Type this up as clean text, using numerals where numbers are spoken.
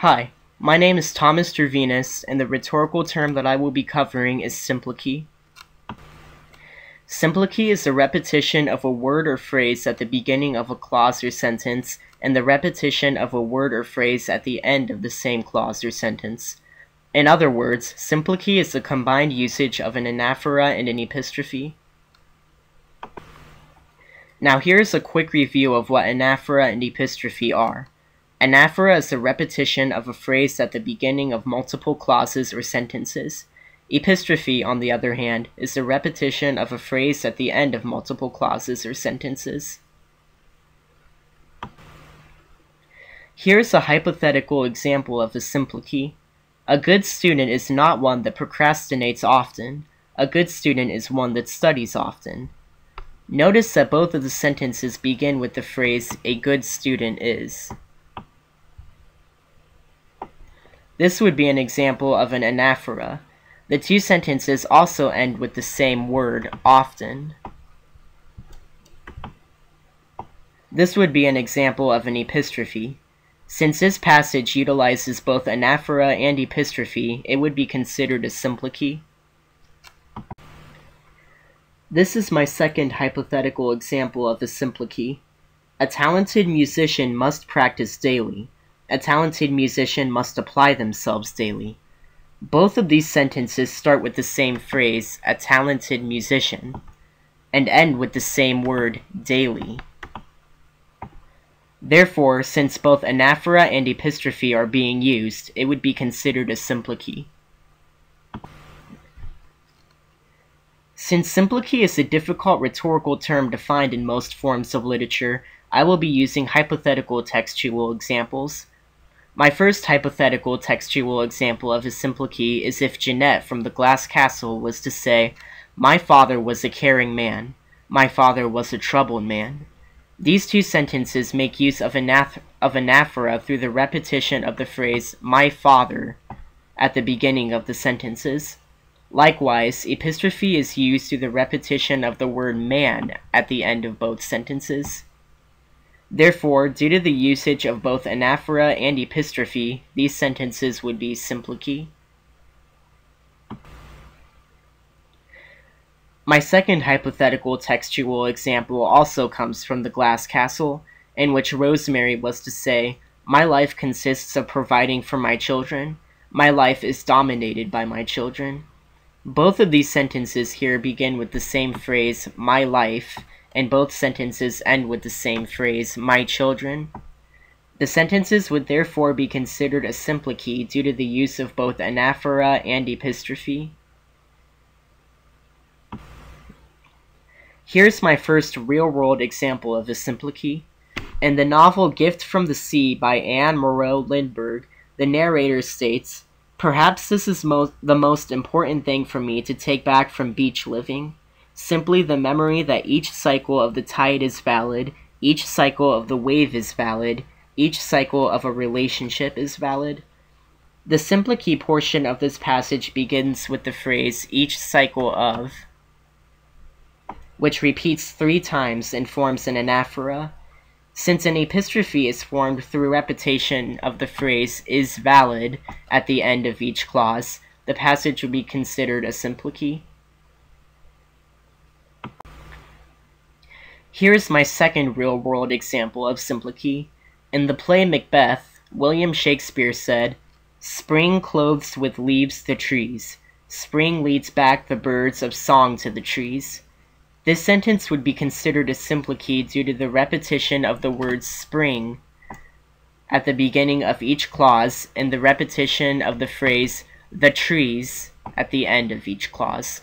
Hi, my name is Thomas Dervinus, and the rhetorical term that I will be covering is simplicy. Simplicy is the repetition of a word or phrase at the beginning of a clause or sentence, and the repetition of a word or phrase at the end of the same clause or sentence. In other words, simplicy is the combined usage of an anaphora and an epistrophe. Now here's a quick review of what anaphora and epistrophe are. Anaphora is the repetition of a phrase at the beginning of multiple clauses or sentences. Epistrophe, on the other hand, is the repetition of a phrase at the end of multiple clauses or sentences. Here's a hypothetical example of a simplicy. A good student is not one that procrastinates often. A good student is one that studies often. Notice that both of the sentences begin with the phrase, "a good student is." This would be an example of an anaphora. The two sentences also end with the same word, often. This would be an example of an epistrophe. Since this passage utilizes both anaphora and epistrophe, it would be considered a simplicy. This is my second hypothetical example of a simplicy. A talented musician must practice daily. A talented musician must apply themselves daily. Both of these sentences start with the same phrase, "a talented musician," and end with the same word, "daily." Therefore, since both anaphora and epistrophe are being used, it would be considered a simplicy. Since simplicy is a difficult rhetorical term defined in most forms of literature, I will be using hypothetical textual examples. My first hypothetical textual example of a simplicy is if Jeanette from the Glass Castle was to say, "My father was a caring man. My father was a troubled man." These two sentences make use of anaphora through the repetition of the phrase, "my father," at the beginning of the sentences. Likewise, epistrophe is used through the repetition of the word "man" at the end of both sentences. Therefore, due to the usage of both anaphora and epistrophe, these sentences would be simplicy. My second hypothetical textual example also comes from the Glass Castle, in which Rosemary was to say, "My life consists of providing for my children. My life is dominated by my children." Both of these sentences here begin with the same phrase, "my life," and both sentences end with the same phrase, "my children." The sentences would therefore be considered a simplicy due to the use of both anaphora and epistrophe. Here's my first real-world example of a simplicy. In the novel Gift from the Sea by Anne Moreau Lindbergh, the narrator states, "Perhaps this is the most important thing for me to take back from beach living. Simply the memory that each cycle of the tide is valid, each cycle of the wave is valid, each cycle of a relationship is valid." The simplicy portion of this passage begins with the phrase, "each cycle of," which repeats 3 times and forms an anaphora. Since an epistrophe is formed through repetition of the phrase "is valid" at the end of each clause, the passage would be considered a simplicy. Here's my second real-world example of simplicy. In the play Macbeth, William Shakespeare said, "Spring clothes with leaves the trees. Spring leads back the birds of song to the trees." This sentence would be considered a simplicy due to the repetition of the word "spring" at the beginning of each clause and the repetition of the phrase "the trees" at the end of each clause.